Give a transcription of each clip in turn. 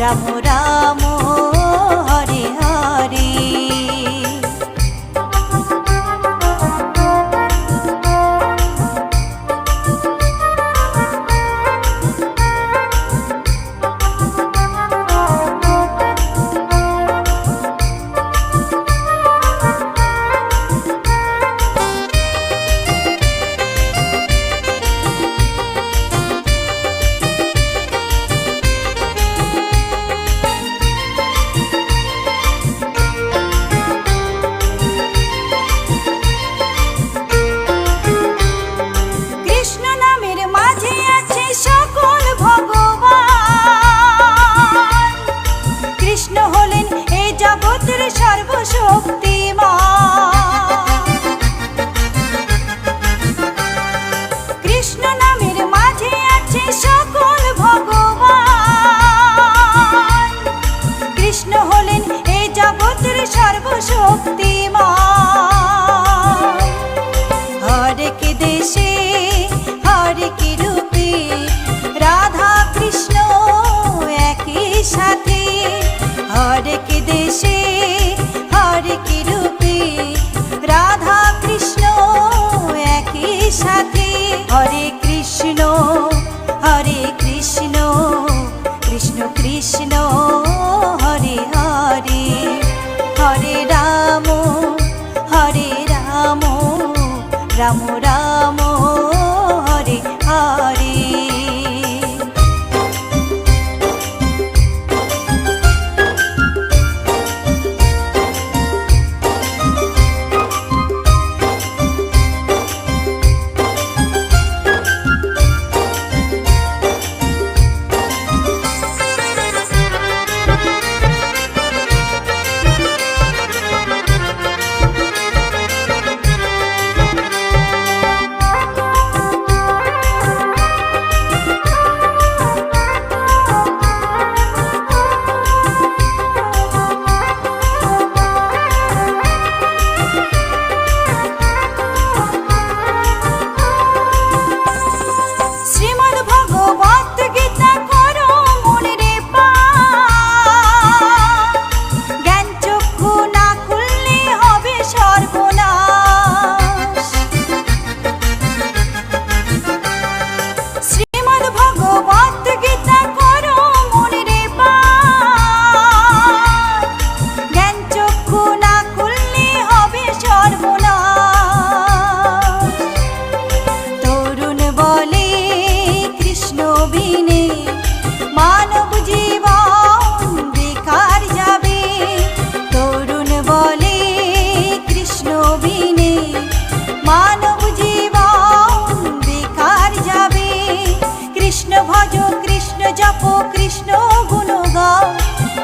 রাম রাম হরে হরে। কৃষ্ণ নামের মাঝে আছে সকল ভগবান, কৃষ্ণ হলেন এই জগতের সর্বশক্তিমান। হরেক দেশে হরেক রূপে রাধা কৃষ্ণ একই সাথে, হরেক দেশে হরেক রূপে রাধা কৃষ্ণ একই সাথে। হরে কৃষ্ণ কৃষ্ণ কৃষ্ণ হরে হরে, হরে রাম রাম রাম হরে হরে।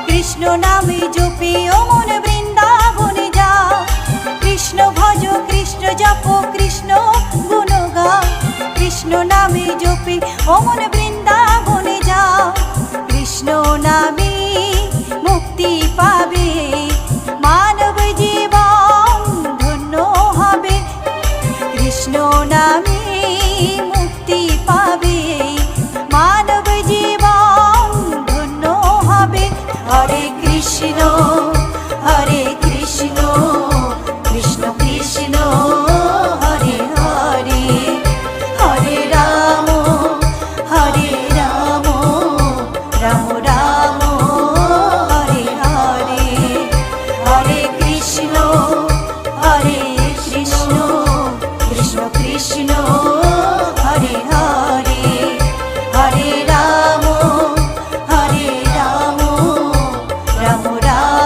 কৃষ্ণ নামে জপে ও মন বৃন্দাবনে যাও, কৃষ্ণ ভজ কৃষ্ণ জপ কৃষ্ণ গুণ গাও, কৃষ্ণ নামে জপে ও মন বৃন্দাবনে যাও। কৃষ্ণ নামে মুক্তি পাবে মানব জীবন ধন্য হবে, কৃষ্ণ নামে মুক্তি পাবে মানব জীবন ধন্য হবে। হরে কৃষ্ণ কৃষ্ণ কৃষ্ণ হরে হরে, হরে রাম রাম রাম হরে হরে, হরে কৃষ্ণ কৃষ্ণ কৃষ্ণ হরে হরে, হরে রাম রাম রাম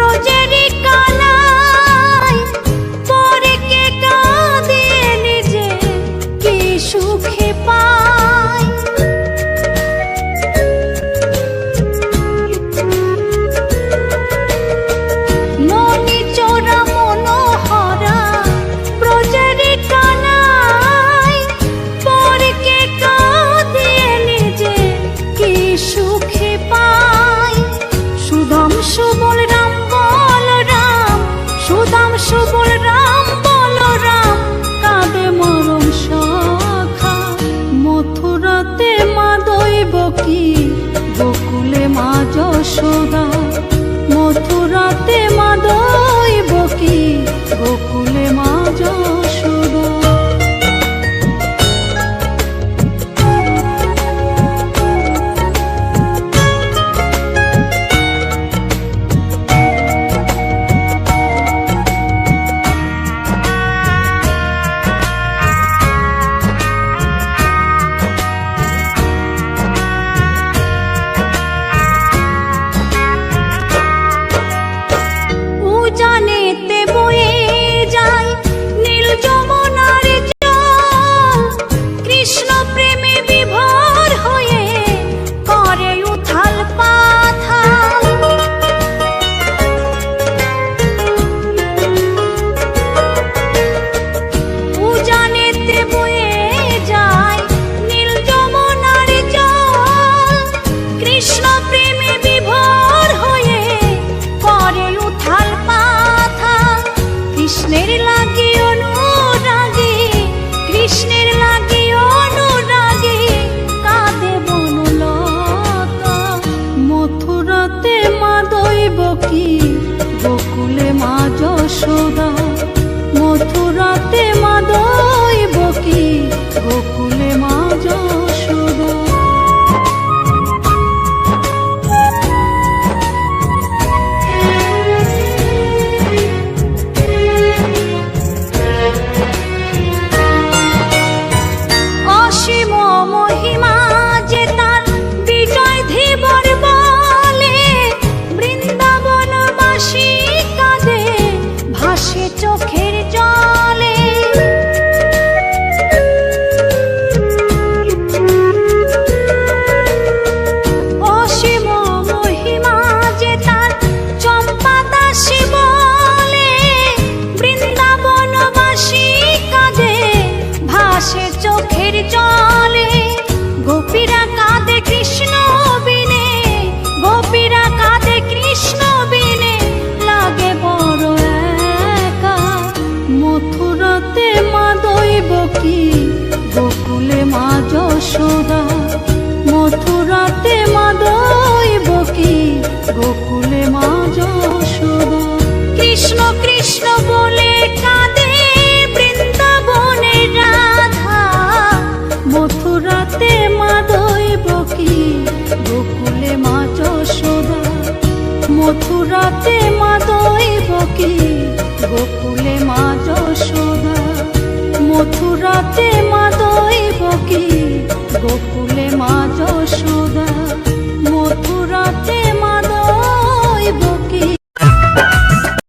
ব্রজেরি কানাই পরে কে কাঁদিয়ে নিজে কি সুখে পায়। মনি চোরা মনোহরা ব্রজেরি কানাই পরে কে কাঁদিয়ে নিজে কি সুখে পায়। সুদাম সুবল রাম বলরাম, সুদাম সুবল রাম বলরাম কাঁদে মরম সখা। মথুরাতে মা দৈবকী, গোকুলে মা যশোদা। মথুরাতে মা দৈবকী, গোকুলে মা যশোদা। উজানেতে বয়ে যায় নীল যমুনার জল, কৃষ্ণ প্রেমে বিভোর হয়ে করে উথাল পাথাল। উজানেতে বয়ে যায় নীল যমুনার জল, কৃষ্ণ প্রেমে বিভোর হয়ে করে উথাল পাথাল। কৃষ্ণের লাগি অনুরাগী, কৃষ্ণের লাগি অনুরাগী কাঁদে বনলতা। মথুরাতে মা দৈবকী, গোকুলে মা যশোদা। মথুরাতে মা দৈবকী, গোকুলে মা যশোদা। অসীম মহিমা যে তার বিজয় ধীবর বলে, বৃন্দাবনবাসী কাঁদে ভাসে চোখের জলে। অসীম মহিমা যে তার চম্পা দাসী বলে, বৃন্দাবনবাসী কাঁদে ভাসে চোখের জলে। গোপীরা কাঁদে কৃষ্ণ বিনে, গোপীরা কাঁদে কৃষ্ণ বিনে লাগে বড় একা। মথুরাতে মা দৈবকী, গোকুলে মা যশোদা। মথুরাতে মা দৈবকী, গোকুলে মা যশোদা। কৃষ্ণ কৃষ্ণ বলে কাঁদে বৃন্দাবনের রাধা। মথুরাতে মা দৈবকী, গোকুলে মা যশোদা। মথুরাতে মা দৈবকী, গোকুলে মা